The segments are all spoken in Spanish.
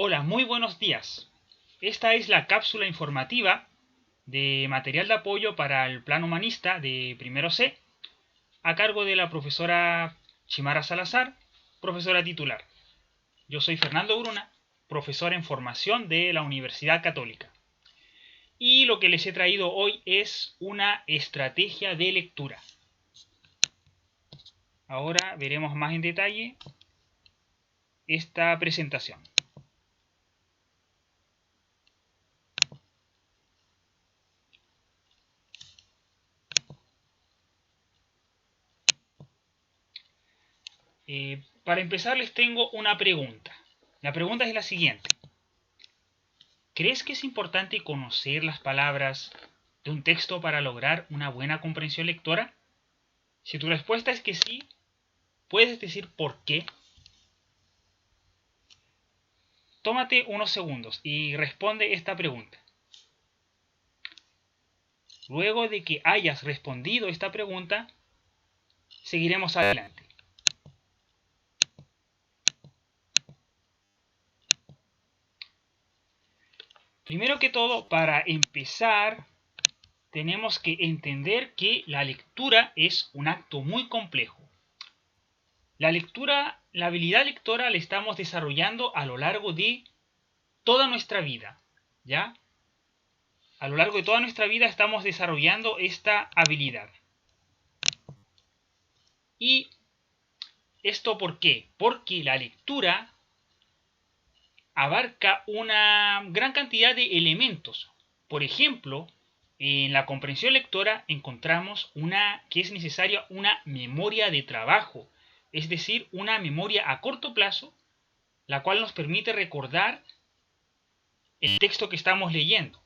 Hola, muy buenos días. Esta es la cápsula informativa de material de apoyo para el plan humanista de primero C, a cargo de la profesora Chimara Salazar, profesora titular. Yo soy Fernando Bruna, profesor en formación de la Universidad Católica. Y lo que les he traído hoy es una estrategia de lectura. Ahora veremos más en detalle esta presentación. Para empezar les tengo una pregunta. La pregunta es la siguiente. ¿Crees que es importante conocer las palabras de un texto para lograr una buena comprensión lectora? Si tu respuesta es que sí, ¿puedes decir por qué? Tómate unos segundos y responde esta pregunta. Luego de que hayas respondido esta pregunta, seguiremos adelante. Primero que todo, para empezar, tenemos que entender que la lectura es un acto muy complejo. La lectura, la habilidad lectora la estamos desarrollando a lo largo de toda nuestra vida, ¿ya? A lo largo de toda nuestra vida estamos desarrollando esta habilidad. ¿Y esto por qué? Porque la lectura abarca una gran cantidad de elementos. Por ejemplo, en la comprensión lectora encontramos que es necesaria una memoria de trabajo, es decir, una memoria a corto plazo, la cual nos permite recordar el texto que estamos leyendo.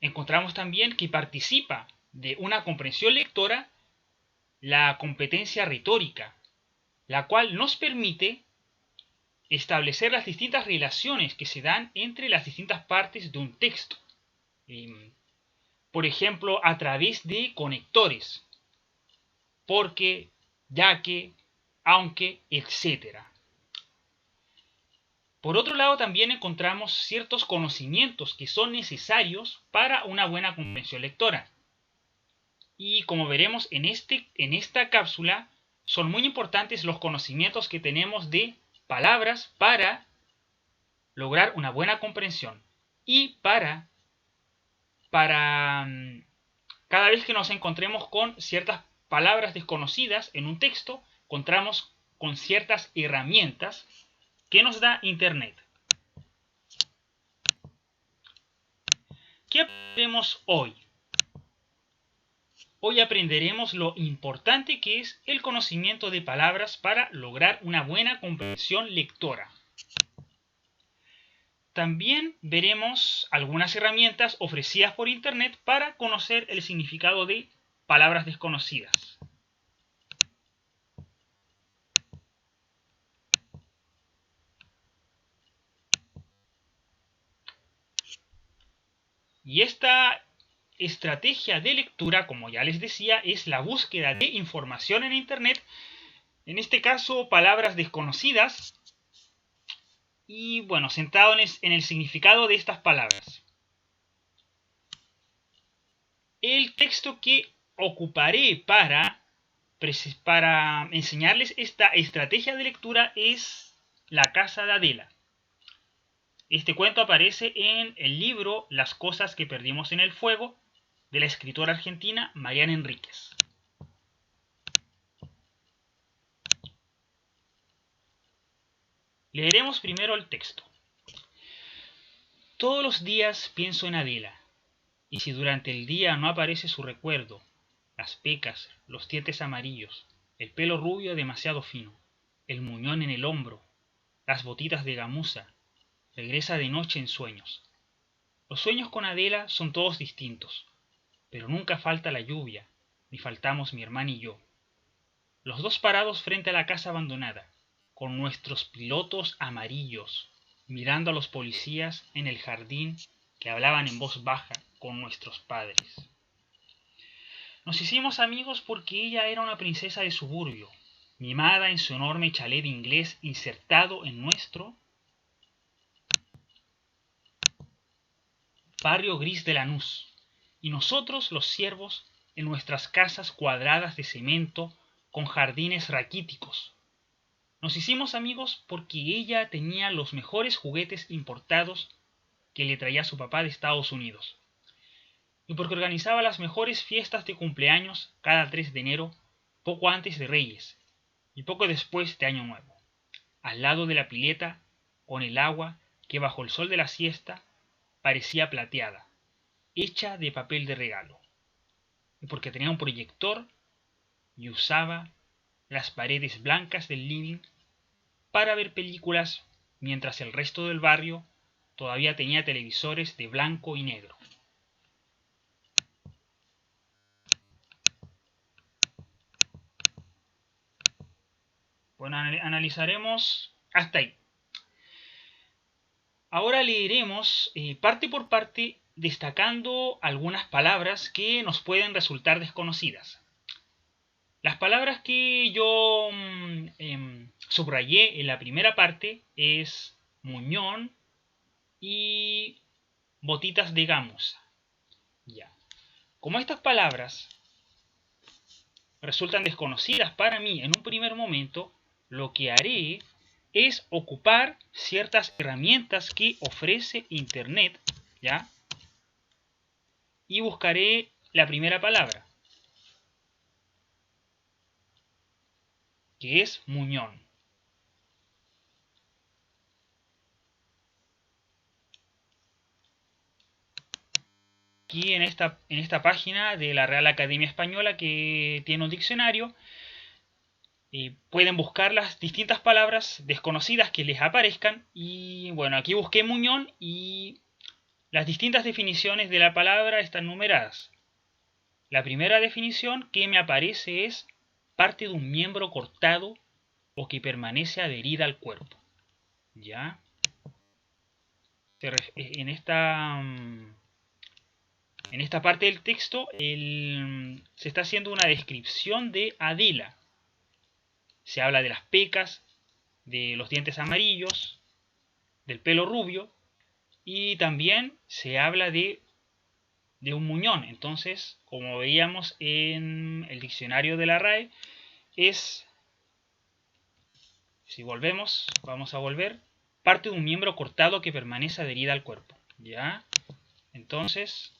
Encontramos también que participa de una comprensión lectora la competencia retórica, la cual nos permite establecer las distintas relaciones que se dan entre las distintas partes de un texto. Por ejemplo, a través de conectores, porque, ya que, aunque, etc. Por otro lado, también encontramos ciertos conocimientos que son necesarios para una buena comprensión lectora. Y como veremos en esta cápsula, son muy importantes los conocimientos que tenemos de palabras para lograr una buena comprensión. Y para cada vez que nos encontremos con ciertas palabras desconocidas en un texto, encontramos con ciertas herramientas que nos da Internet. ¿Qué aprendemos hoy? Hoy aprenderemos lo importante que es el conocimiento de palabras para lograr una buena comprensión lectora. También veremos algunas herramientas ofrecidas por Internet para conocer el significado de palabras desconocidas. Y esta estrategia de lectura, como ya les decía, es la búsqueda de información en Internet, en este caso palabras desconocidas, y bueno, centrado en el significado de estas palabras. El texto que ocuparé para enseñarles esta estrategia de lectura es La casa de Adela. Este cuento aparece en el libro Las cosas que perdimos en el fuego, de la escritora argentina Mariana Enríquez. Leeremos primero el texto. Todos los días pienso en Adela, y si durante el día no aparece su recuerdo, las pecas, los dientes amarillos, el pelo rubio demasiado fino, el muñón en el hombro, las botitas de gamuza, regresa de noche en sueños. Los sueños con Adela son todos distintos, pero nunca falta la lluvia, ni faltamos mi hermana y yo. Los dos parados frente a la casa abandonada, con nuestros pilotos amarillos, mirando a los policías en el jardín que hablaban en voz baja con nuestros padres. Nos hicimos amigos porque ella era una princesa de suburbio, mimada en su enorme chalet inglés insertado en nuestro barrio gris de Lanús, y nosotros los siervos en nuestras casas cuadradas de cemento con jardines raquíticos. Nos hicimos amigos porque ella tenía los mejores juguetes importados que le traía su papá de Estados Unidos, y porque organizaba las mejores fiestas de cumpleaños cada 3 de enero, poco antes de Reyes y poco después de Año Nuevo, al lado de la pileta, con el agua que bajo el sol de la siesta parecía plateada, hecha de papel de regalo, y porque tenía un proyector y usaba las paredes blancas del living para ver películas, mientras el resto del barrio todavía tenía televisores de blanco y negro. Bueno, analizaremos hasta ahí. Ahora leeremos parte por parte, destacando algunas palabras que nos pueden resultar desconocidas. Las palabras que yo subrayé en la primera parte es muñón y botitas de gamuza. Ya. Como estas palabras resultan desconocidas para mí en un primer momento, lo que haré es ocupar ciertas herramientas que ofrece Internet, ¿ya? Y buscaré la primera palabra, que es muñón. Aquí en esta página de la Real Academia Española, que tiene un diccionario, pueden buscar las distintas palabras desconocidas que les aparezcan. Y bueno, aquí busqué muñón y las distintas definiciones de la palabra están numeradas. La primera definición que me aparece es parte de un miembro cortado o que permanece adherida al cuerpo. ¿Ya? En esta parte del texto se está haciendo una descripción de Adela. Se habla de las pecas, de los dientes amarillos, del pelo rubio, y también se habla de un muñón. Entonces, como veíamos en el diccionario de la RAE, si volvemos, vamos a volver, parte de un miembro cortado que permanece adherida al cuerpo. ¿Ya? Entonces,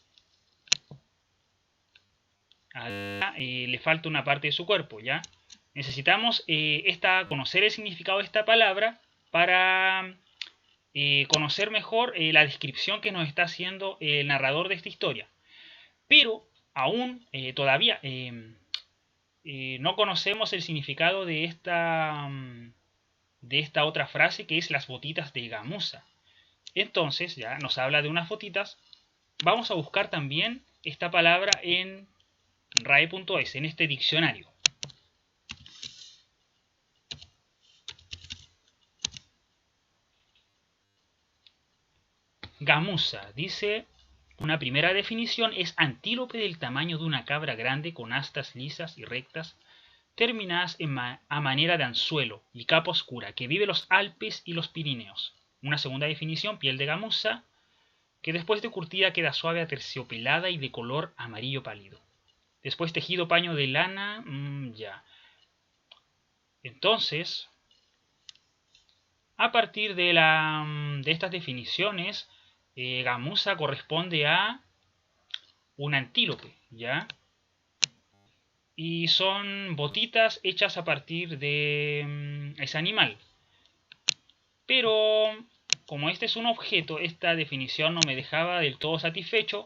le falta una parte de su cuerpo. ¿Ya? Necesitamos conocer el significado de esta palabra para conocer mejor la descripción que nos está haciendo el narrador de esta historia. Pero aún todavía no conocemos el significado de esta otra frase, que es las botitas de gamuza. Entonces ya nos habla de unas botitas. Vamos a buscar también esta palabra en RAE.es, en este diccionario. Gamuza, dice, una primera definición es antílope del tamaño de una cabra grande con astas lisas y rectas, terminadas a manera de anzuelo y capa oscura, que vive los Alpes y los Pirineos. Una segunda definición, piel de gamuza, que después de curtida queda suave, aterciopelada y de color amarillo pálido. Después tejido paño de lana, ya. Entonces, a partir de estas definiciones, gamuza corresponde a un antílope, ¿ya? Y son botitas hechas a partir de ese animal. Pero como este es un objeto, esta definición no me dejaba del todo satisfecho.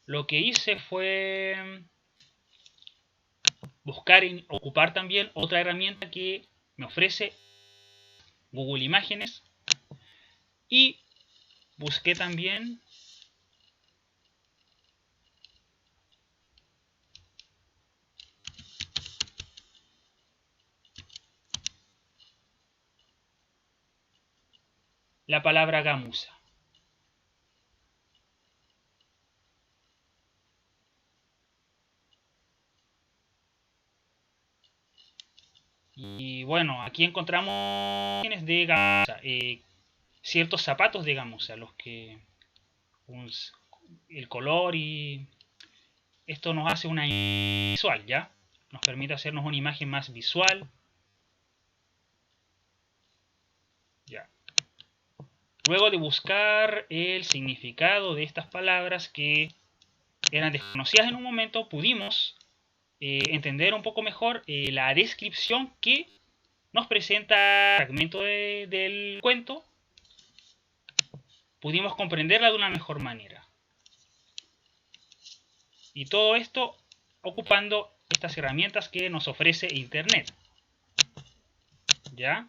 Lo que hice fue ocupar también otra herramienta que me ofrece Google Imágenes, y busqué también la palabra gamuza. Y bueno, aquí encontramos imágenes de gamuza, ciertos zapatos de gamuza, el color, y esto nos hace una imagen visual, ¿ya? Nos permite hacernos una imagen más visual. Ya. Luego de buscar el significado de estas palabras que eran desconocidas en un momento, pudimos entender un poco mejor la descripción que nos presenta el fragmento del cuento. Pudimos comprenderla de una mejor manera. Y todo esto ocupando estas herramientas que nos ofrece Internet. ¿Ya?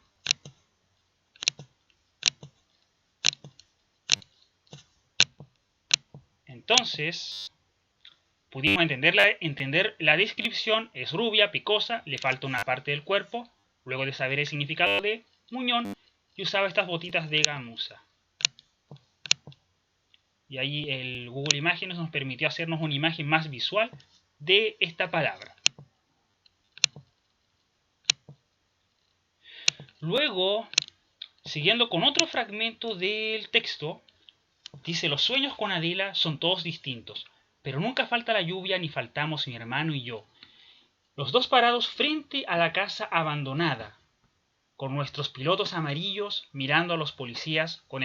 Entonces, pudimos entender la descripción. Es rubia, picosa, le falta una parte del cuerpo. Luego de saber el significado de muñón, y usaba estas botitas de gamuza. Y ahí el Google Imágenes nos permitió hacernos una imagen más visual de esta palabra. Luego, siguiendo con otro fragmento del texto, dice: los sueños con Adela son todos distintos, pero nunca falta la lluvia ni faltamos mi hermano y yo. Los dos parados frente a la casa abandonada, con nuestros pilotos amarillos mirando a los policías en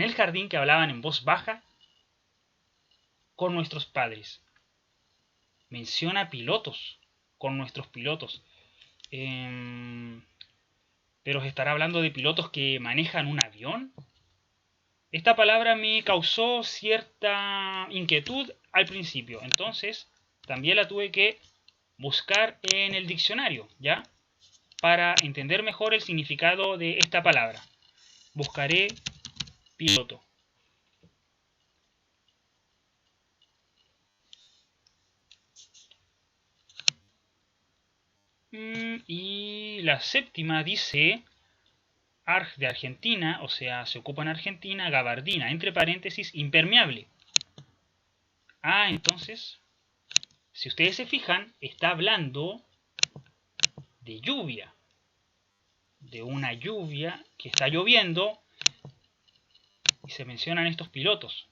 el jardín que hablaban en voz baja con nuestros padres. Menciona pilotos, con nuestros pilotos. Pero ¿estará hablando de pilotos que manejan un avión? Esta palabra me causó cierta inquietud al principio, entonces también la tuve que buscar en el diccionario, ¿ya? Para entender mejor el significado de esta palabra. Buscaré piloto. Y la séptima dice: arg de Argentina, o sea, se ocupa en Argentina, gabardina, entre paréntesis, impermeable. Ah, entonces, si ustedes se fijan, está hablando de lluvia. De una lluvia que está lloviendo y se mencionan estos pilotos.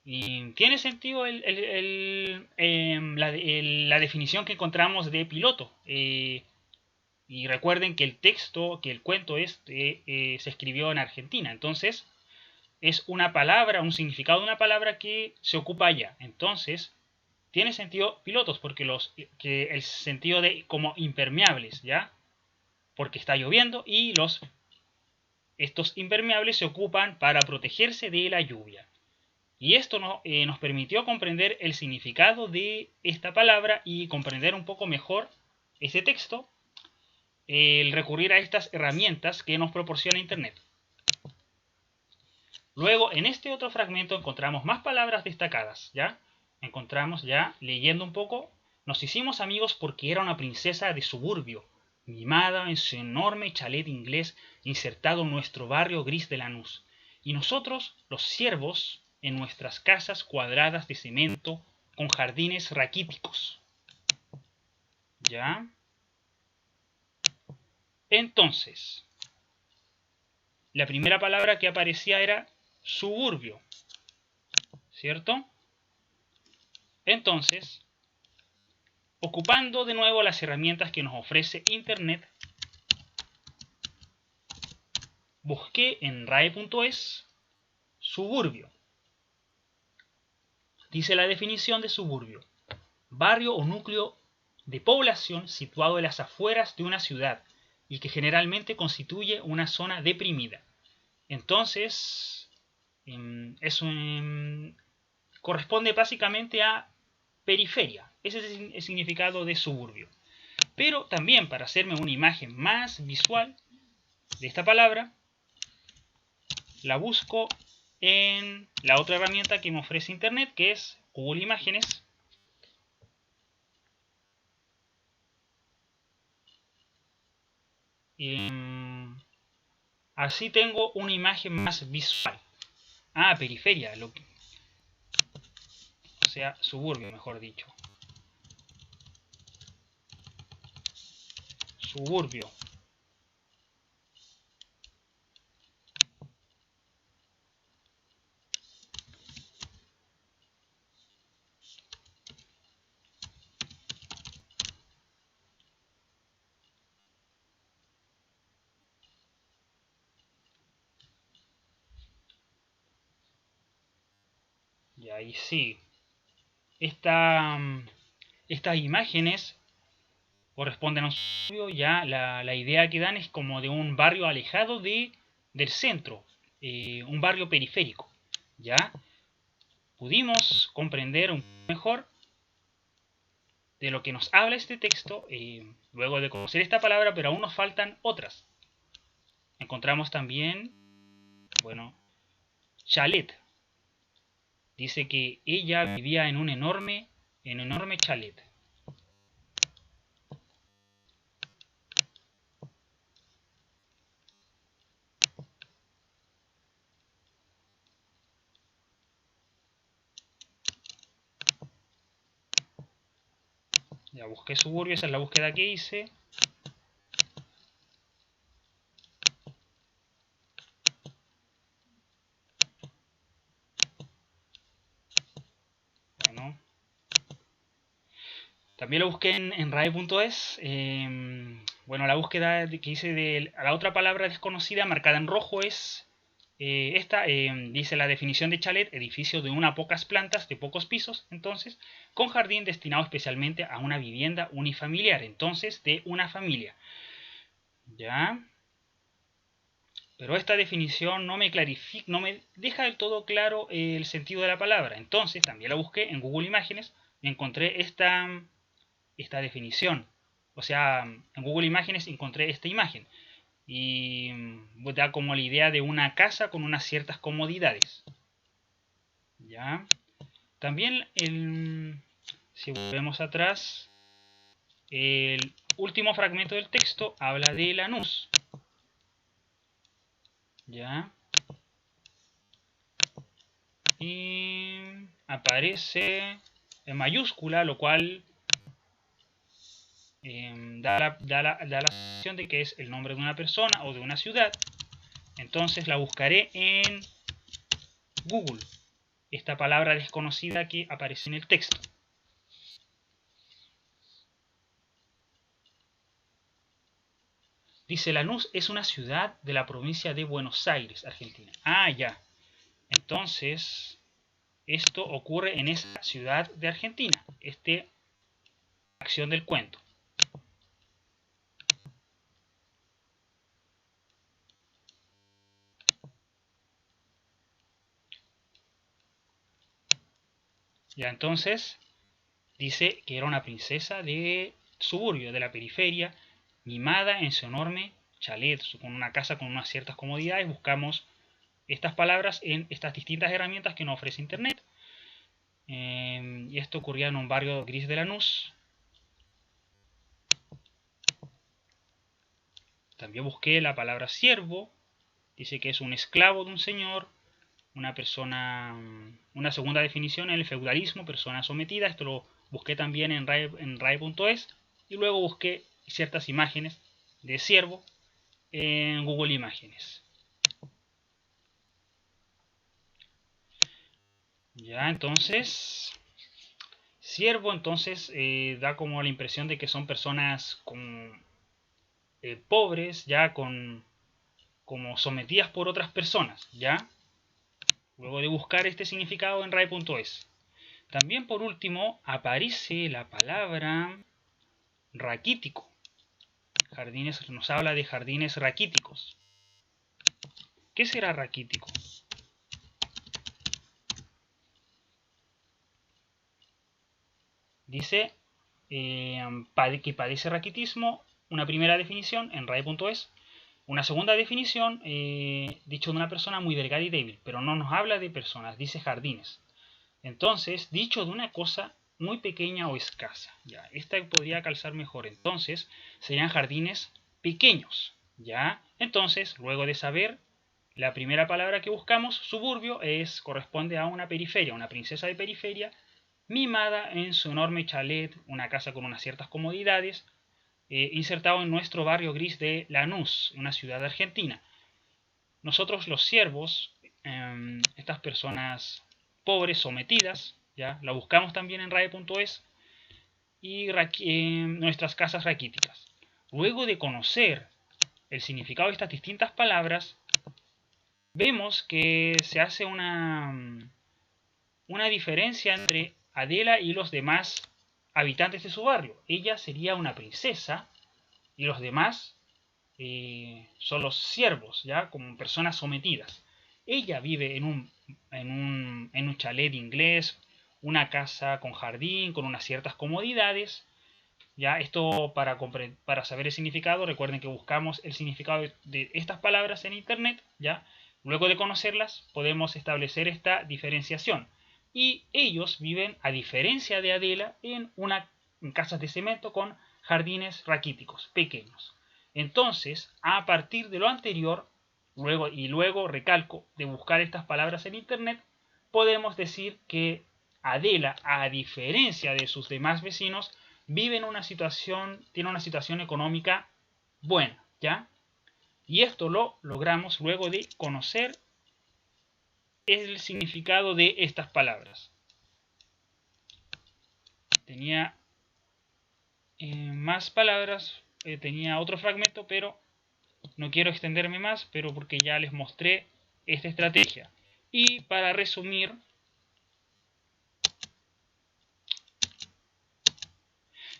Y tiene sentido la definición que encontramos de piloto. Y recuerden que el texto, que el cuento se escribió en Argentina. Entonces, es una palabra, un significado de una palabra que se ocupa allá. Entonces, tiene sentido pilotos, porque el sentido de como impermeables, ¿ya? Porque está lloviendo y estos impermeables se ocupan para protegerse de la lluvia. Y esto nos permitió comprender el significado de esta palabra y comprender un poco mejor ese texto, el recurrir a estas herramientas que nos proporciona Internet. Luego, en este otro fragmento encontramos más palabras destacadas, ¿ya? Encontramos ya, leyendo un poco: nos hicimos amigos porque era una princesa de suburbio, mimada en su enorme chalet inglés insertado en nuestro barrio gris de Lanús. Y nosotros, los siervos, en nuestras casas cuadradas de cemento con jardines raquíticos. ¿Ya? Entonces, la primera palabra que aparecía era suburbio, ¿cierto? Entonces, ocupando de nuevo las herramientas que nos ofrece Internet, busqué en RAE.es suburbio. Dice la definición de suburbio: barrio o núcleo de población situado en las afueras de una ciudad y que generalmente constituye una zona deprimida. Entonces, corresponde básicamente a periferia. Ese es el significado de suburbio. Pero también, para hacerme una imagen más visual de esta palabra, la busco en la otra herramienta que me ofrece Internet, que es Google Imágenes. Así tengo una imagen más visual. Ah, periferia, o sea, suburbio, mejor dicho. Suburbio. Y ahí sí. Estas imágenes corresponden a un suburbio. Ya la idea que dan es como de un barrio alejado del centro. Un barrio periférico. Ya pudimos comprender un poco mejor de lo que nos habla este texto, luego de conocer esta palabra, pero aún nos faltan otras. Encontramos también, bueno, chalet. Dice que ella vivía en un enorme chalet. Ya busqué suburbio, esa es la búsqueda que hice. Bueno, también lo busqué en RAE.es. Bueno, la búsqueda que hice de la otra palabra desconocida marcada en rojo es esta. Dice la definición de chalet: edificio de una pocas plantas, de pocos pisos, entonces, con jardín destinado especialmente a una vivienda unifamiliar, entonces, de una familia. ¿Ya? Pero esta definición no me clarifica, no me deja del todo claro el sentido de la palabra. Entonces, también la busqué en Google Imágenes y encontré esta definición. O sea, en Google Imágenes encontré esta imagen y da como la idea de una casa con unas ciertas comodidades. ¿Ya? También, si volvemos atrás, el último fragmento del texto habla de Lanús. ¿Ya? Y aparece en mayúscula, lo cual da la sensación de que es el nombre de una persona o de una ciudad. Entonces la buscaré en Google, esta palabra desconocida que aparece en el texto. Dice: Lanús es una ciudad de la provincia de Buenos Aires, Argentina. Ah, ya. Entonces, esto ocurre en esa ciudad de Argentina, acción del cuento. Ya, entonces, dice que era una princesa de suburbio, de la periferia, mimada en su enorme chalet, con una casa con unas ciertas comodidades. Buscamos estas palabras en estas distintas herramientas que nos ofrece Internet. Y esto ocurría en un barrio gris de Lanús. También busqué la palabra siervo. Dice que es un esclavo de un señor, una persona, una segunda definición en el feudalismo, persona sometida. Esto lo busqué también en RAE.es y luego busqué ciertas imágenes de siervo en Google Imágenes. Ya, entonces, siervo, entonces da como la impresión de que son personas pobres, ya como sometidas por otras personas, ya. Luego de buscar este significado en RAE.es. También, por último, aparece la palabra raquítico. Jardines, nos habla de jardines raquíticos. ¿Qué será raquítico? Dice que padece raquitismo. Una primera definición en RAE.es. Una segunda definición, dicho de una persona muy delgada y débil, pero no nos habla de personas, dice jardines. Entonces, dicho de una cosa muy pequeña o escasa. Ya, esta podría calzar mejor. Entonces, serían jardines pequeños. Ya, entonces, luego de saber la primera palabra que buscamos, suburbio, corresponde a una periferia, una princesa de periferia, mimada en su enorme chalet, una casa con unas ciertas comodidades, insertado en nuestro barrio gris de Lanús, una ciudad argentina. Nosotros los siervos, estas personas pobres, sometidas, ya la buscamos también en RAE.es y nuestras casas raquíticas. Luego de conocer el significado de estas distintas palabras, vemos que se hace una diferencia entre Adela y los demás habitantes de su barrio. Ella sería una princesa y los demás son los siervos, ya como personas sometidas. Ella vive en un chalet inglés, una casa con jardín, con unas ciertas comodidades. Ya esto para saber el significado, recuerden que buscamos el significado de estas palabras en internet. Ya luego de conocerlas podemos establecer esta diferenciación. Y ellos viven, a diferencia de Adela, en casas de cemento con jardines raquíticos, pequeños. Entonces, a partir de lo anterior, luego recalco, de buscar estas palabras en internet, podemos decir que Adela, a diferencia de sus demás vecinos, tiene una situación económica buena, ¿ya? Y esto lo logramos luego de conocer el significado de estas palabras. Tenía más palabras, tenía otro fragmento, pero no quiero extenderme más, pero porque ya les mostré esta estrategia. Y para resumir,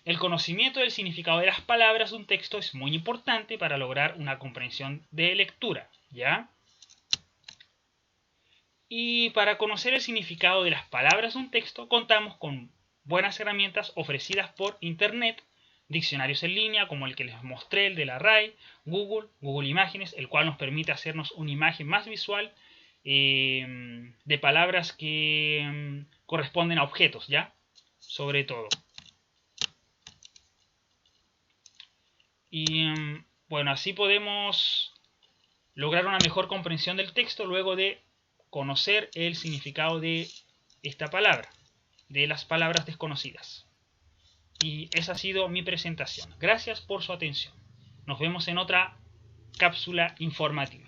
el conocimiento del significado de las palabras de un texto es muy importante para lograr una comprensión de lectura, ¿ya? Y para conocer el significado de las palabras de un texto, contamos con buenas herramientas ofrecidas por Internet, diccionarios en línea como el que les mostré, el de la RAI, Google Imágenes, el cual nos permite hacernos una imagen más visual de palabras que corresponden a objetos, ¿ya? Sobre todo. Y bueno, así podemos lograr una mejor comprensión del texto luego de conocer el significado de esta palabra, de las palabras desconocidas. Y esa ha sido mi presentación. Gracias por su atención. Nos vemos en otra cápsula informativa.